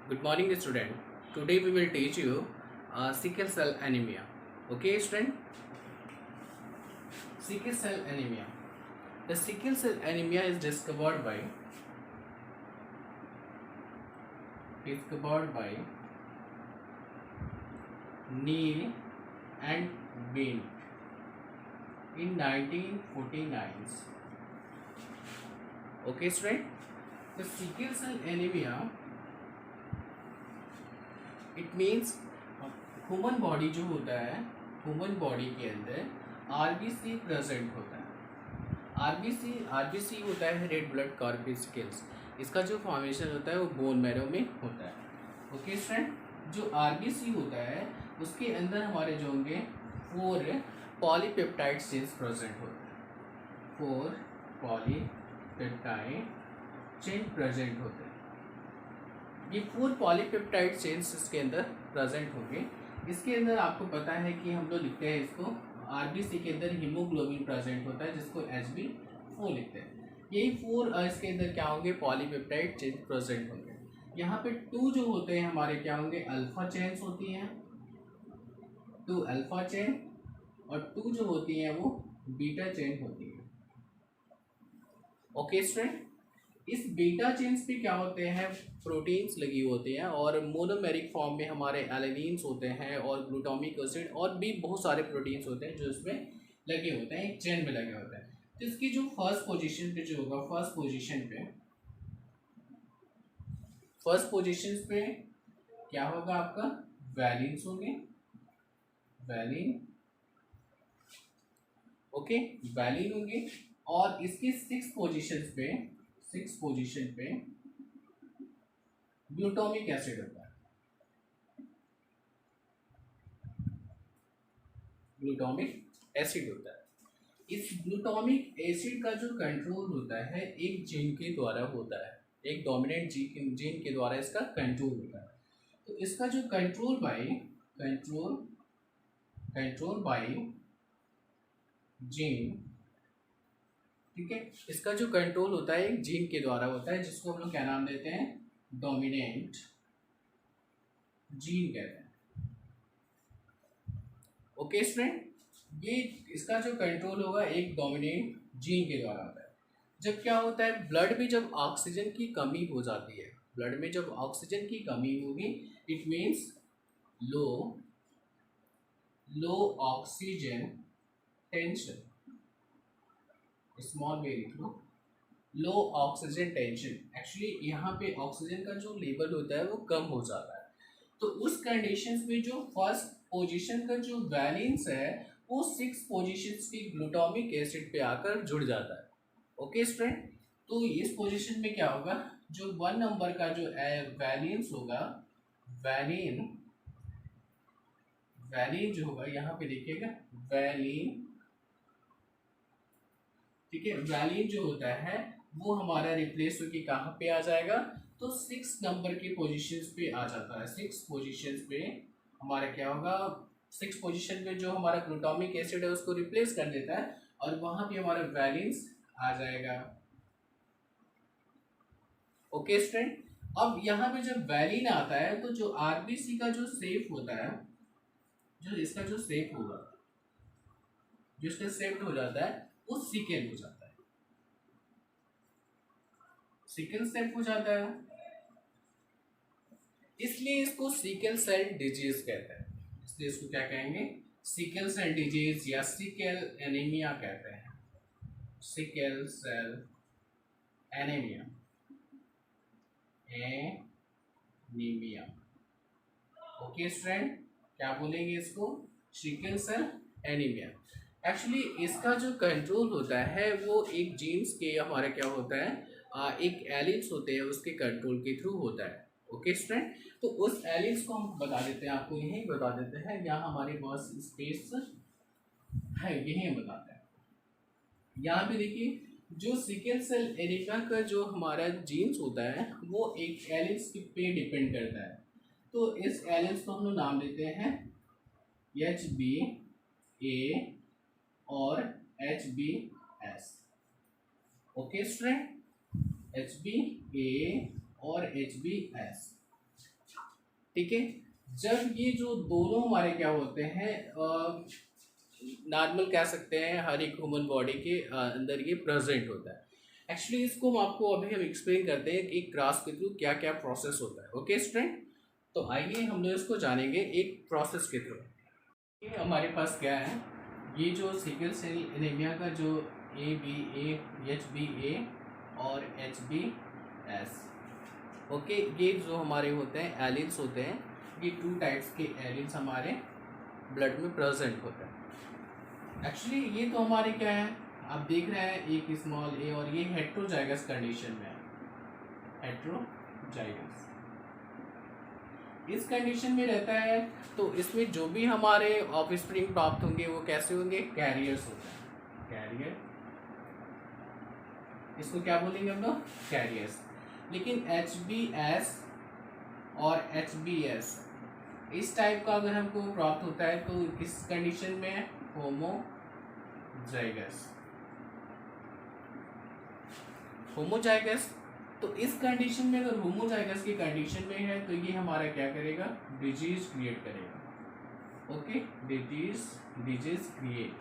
Good morning, student. Today we will teach you sickle cell anemia. Okay, student. Sickle cell anemia. The sickle cell anemia is discovered by Neil and Bain in 1949. Okay, student. The sickle cell anemia, it means human body जो होता है, human body के अंदर RBC present होता है। RBC होता है red blood कॉर्पस्कल्स। इसका जो फॉर्मेशन होता है वो बोन मैरो में होता है। ओके फ्रेंड, जो आरबीसी होता है उसके अंदर हमारे जो होंगे 4 पॉलीपेप्टाइड चेन्स प्रेजेंट होते हैं। 4 पॉलीपेप्टाइड चेन प्रेजेंट होते हैं। ये 4 पॉलीपेप्टाइड चेन्स इसके अंदर प्रेजेंट होंगे। इसके अंदर आपको पता है कि हम लोग लिखते हैं इसको आरबीसी के अंदर हीमोग्लोबिन प्रेजेंट होता है जिसको HB4 लिखते हैं। यही 4 इसके अंदर क्या होंगे, पॉलीपेप्टाइड चेन प्रेजेंट होंगे। यहाँ पे 2 जो होते हैं हमारे क्या होंगे, अल्फा चेन्स होती हैं, 2 अल्फा चेन, और 2 जो होती हैं वो बीटा चेन होती है। ओके स्टूडेंट, इस बीटा चेन्स पे क्या होते हैं, प्रोटीन्स लगी होती हैं, और मोनोमेरिक फॉर्म में हमारे एलानिन्स होते हैं और ग्लूटामिक एसिड और भी बहुत सारे प्रोटीन्स होते हैं जो इसमें लगे होते हैं, एक चेन में लगे होते हैं। तो इसकी जो फर्स्ट पोजीशन पे जो होगा, फर्स्ट पोजीशन पे क्या होगा, आपका वैलिन्स होंगे, वैलिन। ओके, वैलिन होंगे। और इसकी 6 पोजीशन पे ग्लूटामिक एसिड होता है। ग्लूटामिक एसिड होता है। इस ग्लूटामिक एसिड का जो कंट्रोल होता है एक जीन के द्वारा होता है, एक डोमिनेंट जीन के द्वारा इसका कंट्रोल होता है। तो इसका जो कंट्रोल बाय जीन, ठीक है, इसका जो कंट्रोल होता है एक जीन के द्वारा होता है जिसको हम लोग क्या नाम देते हैं, डोमिनेंट जीन कहते हैं। ओके स्टूडेंट, ये इसका जो कंट्रोल होगा एक डोमिनेंट जीन के द्वारा होता है। जब क्या होता है, ब्लड में जब ऑक्सीजन की कमी हो जाती है, ब्लड में जब ऑक्सीजन की कमी होगी, it means low oxygen tension, small way लिख लो, लो ऑक्सीजन टेंशन। एक्चुअली यहाँ पे ऑक्सीजन का जो लेवल होता है वो कम हो जाता है। तो उस कंडीशंस में जो फर्स्ट पोजीशन का जो वैलेंस है वो 6 पोजीशंस की ग्लूटामिक एसिड पे आकर जुड़ जाता है। ओके स्टूडेंट, तो इस पोजीशन में क्या होगा, जो 1 नंबर का जो वैलेंस होगा, वैलिन जो होगा यहाँ पे देखिएगा, वैलिन, ठीक है, वैलिन जो होता है वो हमारा रिप्लेस होकर कहाँ पे आ जाएगा, तो 6 नंबर की पोजीशंस पे आ जाता है। 6 पोजीशंस पे हमारा क्या होगा, 6 पोजीशन पे जो हमारा ग्लूटामिक एसिड है उसको रिप्लेस कर देता है और वहां पे हमारा वैलिन्स आ जाएगा। ओके स्टूडेंट, अब यहाँ पे जब वैलिन आता है तो जो आरबीसी का जो शेप होता है, जो इसका जो शेप होगा, जो इसका शेप हो जाता है वो सिकल हो जाता है, सिकल शेप हो जाता है, इसलिए इसको सिकल सेल डिजीज कहते हैं। इसलिए इसको क्या कहेंगे, सिकल सेल डिजीज या सिकल एनीमिया कहते हैं, sickle cell anaemia, anaemia. Okay student, क्या बोलेंगे इसको, सिकल सेल एनीमिया। एक्चुअली इसका जो कंट्रोल होता है वो एक जीन्स के हमारा क्या होता है, एक एलिन्स होते हैं उसके कंट्रोल के थ्रू होता है। ओके स्टूडेंट, तो उस एलिन्स को हम बता देते हैं, आपको यही बता देते हैं, यहाँ हमारे पास स्पेस है, यही हम बताते हैं। यहाँ पे देखिए, जो सिकल सेल एनीमिया का जो हमारा जीन्स होता है वो एक एलिन्स पे डिपेंड करता है। तो इस एलिन्स को हम लोग नाम देते हैं HbA और HbS। ओके स्टूडेंट, HbA और HbS। ठीक है। जब ये जो दोनों हमारे क्या होते हैं, नॉर्मल कह सकते हैं, हर एक ह्यूमन बॉडी के अंदर ये प्रेजेंट होता है। एक्चुअली इसको हम एक्सप्लेन करते हैं कि एक ग्रास के थ्रू क्या क्या प्रोसेस होता है। ओके स्टूडेंट, तो आइए हम लोग इसको जानेंगे एक प्रोसेस के थ्रू। ये हमारे पास क्या है, ये जो सिकल सेल एनीमिया का जो ABA, HbA और HbS, ओके, ये जो हमारे होते हैं एलिल्स होते हैं, ये 2 टाइप्स के एलिल्स हमारे ब्लड में प्रेजेंट होते हैं। एक्चुअली ये तो हमारे क्या है, आप देख रहे हैं एक स्मॉल a, और ये हेट्रोजाइगस कंडीशन में है, हेट्रोजाइगस इस कंडीशन में रहता है। तो इसमें जो भी हमारे ऑफस्प्रिंग प्राप्त होंगे वो कैसे होंगे, कैरियर्स होते हैं, कैरियर, इसको क्या बोलेंगे हम लोग, कैरियर्स। लेकिन HbS और HbS इस टाइप का अगर हमको प्राप्त होता है तो किस कंडीशन में है, होमोजाइगस, होमोजाइगस। तो इस कंडीशन में अगर होमोजाइगस की कंडीशन में है तो ये हमारा क्या करेगा, डिजीज क्रिएट करेगा। Okay, disease create.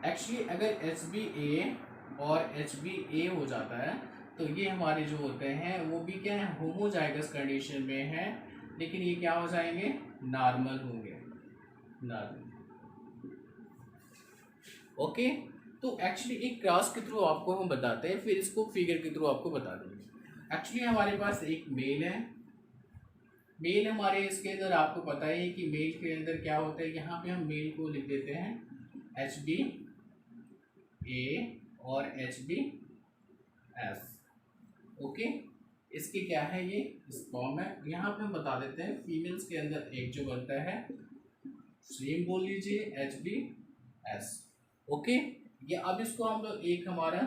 एक्चुअली अगर HbA और HbA हो जाता है तो ये हमारे जो होते हैं वो भी क्या है, होमोजाइगस कंडीशन में है, लेकिन ये क्या हो जाएंगे, नॉर्मल होंगे, नॉर्मल। ओके, तो एक्चुअली एक क्रॉस के थ्रू आपको हम बताते हैं, फिर इसको फिगर के थ्रू आपको बता देंगे। एक्चुअली हमारे पास एक मेल है, मेल हमारे इसके अंदर आपको पता है कि मेल के अंदर क्या होता है, यहाँ पे हम मेल को लिख देते हैं HbA और HbS। ओके, इसके क्या है, ये स्पर्म है। यहाँ पे हम बता देते हैं फीमेल्स के अंदर एक जो बनता है, सेम बोल लीजिए HbS। ओके, ये अब इसको हम लोग एक हमारा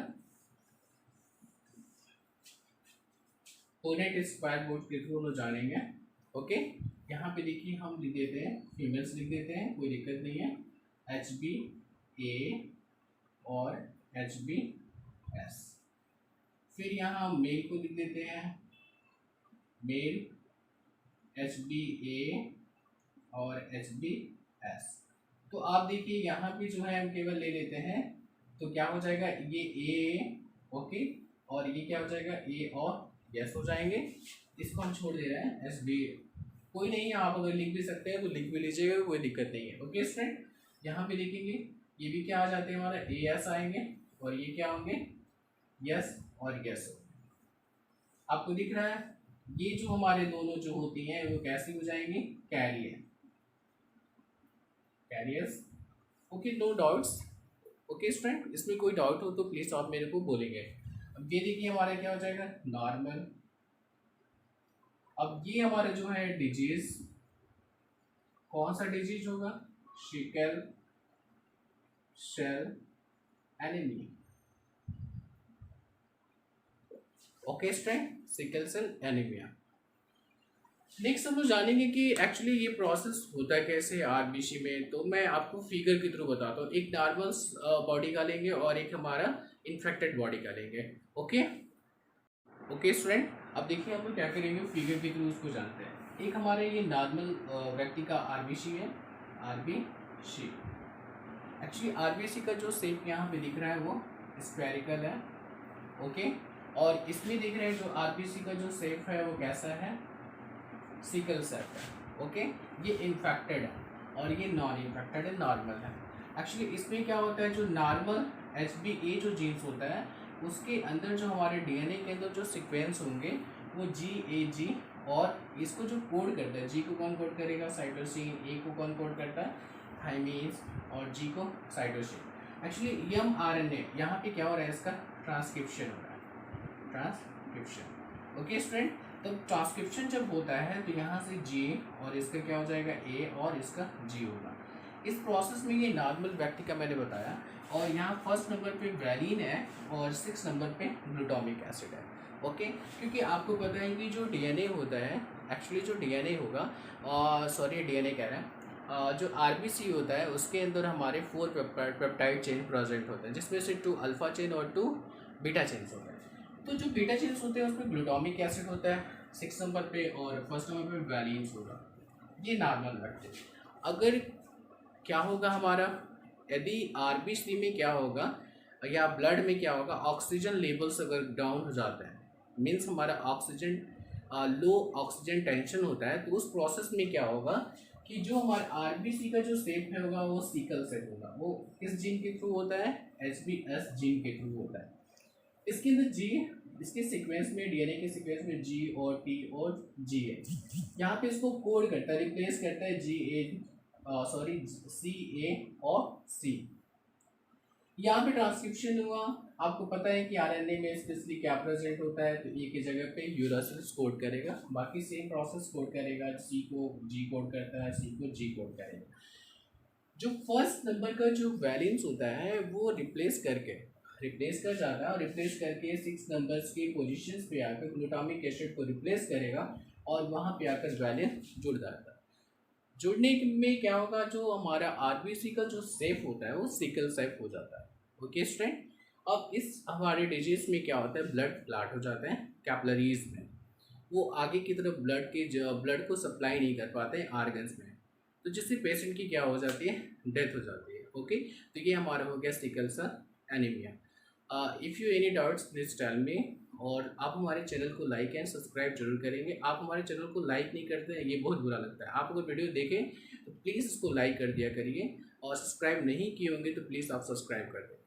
कोनेट स्क्वायर बोर्ड के थ्रू हम जानेंगे। ओके, यहाँ पे देखिए हम लिख देते हैं, फीमेल्स लिख देते हैं, कोई दिक्कत नहीं है, HbA और HbS। फिर यहाँ हम मेल को लिख देते हैं, मेल HbA और HbS। तो आप देखिए यहाँ पे जो है हम केवल ले लेते हैं, तो क्या हो जाएगा, ये A, ओके, और ये क्या हो जाएगा, A और S हो जाएंगे। इसको हम छोड़ दे रहे हैं HbA, कोई नहीं है, आप अगर लिख भी सकते हैं तो लिख भी लीजिएगा, कोई दिक्कत नहीं है। ओके स्टूडेंट, यहाँ पे देखेंगे ये भी क्या आ जाते हैं, हमारा AS आएंगे, और ये क्या होंगे, यस और यस। आपको दिख रहा है, ये जो हमारे दोनों जो होती हैं वो कैसी हो जाएंगी, carrier, carriers. Okay, no doubts. Okay student, इसमें कोई डाउट हो तो प्लीज आप मेरे को बोलेंगे। अब ये देखिए हमारा क्या हो जाएगा, नॉर्मल। अब ये हमारे जो है डिजीज, कौन सा डिजीज होगा, sickle cell anaemia. Okay student, sickle cell anaemia. Next हम लोग जानेंगे कि एक्चुअली ये प्रोसेस होता है कैसे आरबीसी में। तो मैं आपको फिगर के थ्रू बताता हूँ, एक नॉर्मल बॉडी का लेंगे और एक हमारा इन्फेक्टेड बॉडी का लेंगे। ओके ओके स्टूडेंट, अब देखिए हम लोग क्या करेंगे, फिगर के थ्रू उसको जानते हैं। एक हमारे ये नॉर्मल व्यक्ति का आरबीसी है, आरबीसी। एक्चुअली आरबीसी का जो शेप यहाँ पे दिख रहा है वो स्फेरिकल है। ओके, और इसमें देख रहे हैं जो आरबीसी का जो शेप है वो कैसा है, सिकल सेल है। ओके, ये इन्फेक्टेड है और ये नॉन इन्फेक्टेड है, नॉर्मल है। एक्चुअली इसमें क्या होता है, जो नॉर्मल HbA जो जीन्स होता है उसके अंदर जो हमारे डीएनए के अंदर जो सीक्वेंस होंगे वो GAG, और इसको जो कोड करता है, G को कौन कोड करेगा, साइटोसिन, A को कौन कोड करता है, थाइमीज, और G को साइटोसिन। एक्चुअली mRNA यहाँ पे क्या हो रहा है, इसका ट्रांसक्रिप्शन हो रहा है, ट्रांसक्रिप्शन। ओके स्टूडेंट, तब ट्रांसक्रिप्शन जब होता है तो यहाँ से G और इसका क्या हो जाएगा, A और इसका G होगा। इस प्रोसेस में ये नॉर्मल व्यक्ति का मैंने बताया, और यहाँ फर्स्ट नंबर पे वैलिन है और 6 नंबर पे ग्लूटामिक एसिड है। ओके, क्योंकि आपको पता है कि जो डीएनए होता है, एक्चुअली जो डीएनए होगा, सॉरी डीएनए कह रहे हैं, जो आरबीसी होता है उसके अंदर हमारे 4 पेप्टाइड चेन प्रेजेंट होते हैं, जिसमें से 2 अल्फा चेन और 2 बीटा चेन्स होते हैं। तो जो बीटा चेन्स होते हैं उसमें ग्लूटामिक एसिड होता है 6 नंबर पे, और फर्स्ट नंबर पे वैलिन्स होगा। ये नॉर्मल फैक्ट है। अगर क्या होगा हमारा, यदि आरबीसी में क्या होगा या ब्लड में क्या होगा, ऑक्सीजन लेवल्स अगर डाउन हो जाता है, मीन्स हमारा ऑक्सीजन लो ऑक्सीजन टेंशन होता है, तो उस प्रोसेस में क्या होगा कि जो हमारा आरबीसी का जो शेप है होगा वो सिकल सेल होगा। वो किस जीन के थ्रू होता है, एचबीएस जीन के थ्रू होता है। इसके अंदर जी, इसके सीक्वेंस में, डीएनए के सीक्वेंस में जी और टी और जी है। यहाँ पे इसको कोड करता है, रिप्लेस करता है जी ए, सॉरी सी ए और सी। यहाँ पे ट्रांसक्रिप्शन हुआ, आपको पता है कि आरएनए में स्पेशली क्या प्रेजेंट होता है, तो ए की जगह पे यूरासिल्स कोड करेगा, बाकी सेम प्रोसेस कोड करेगा, सी को जी कोड करता है, सी को जी कोड करेगा। जो फर्स्ट नंबर का जो वैलेंस होता है वो रिप्लेस कर जाता है, और रिप्लेस करके 6 नंबर्स के पोजीशंस पे आकर ग्लूटामिक एसिड को रिप्लेस करेगा और वहाँ पे आकर वैलेंस जुड़ जाता है। जुड़ने में क्या होगा, जो हमारा आरबीसी का जो शेप होता है वो सिकल शेप हो जाता है। ओके स्टूडेंट, अब इस हमारे डिजीज में क्या होता है, ब्लड क्लॉट हो जाते हैं कैपिलरीज में, वो आगे की तरफ ब्लड को सप्लाई नहीं कर पाते हैं आर्गन्स में, तो जिससे पेशेंट की क्या हो जाती है, डेथ हो जाती है। ओके, तो ये हमारा हो गया sickle cell anaemia. If you any doubts please tell me, और आप हमारे चैनल को लाइक एंड सब्सक्राइब जरूर करेंगे। आप हमारे चैनल को लाइक नहीं करते हैं, ये बहुत बुरा लगता है। आप अगर वीडियो देखें तो प्लीज़ इसको लाइक कर दिया करिए, और सब्सक्राइब नहीं किए होंगे तो प्लीज़ आप सब्सक्राइब कर दें।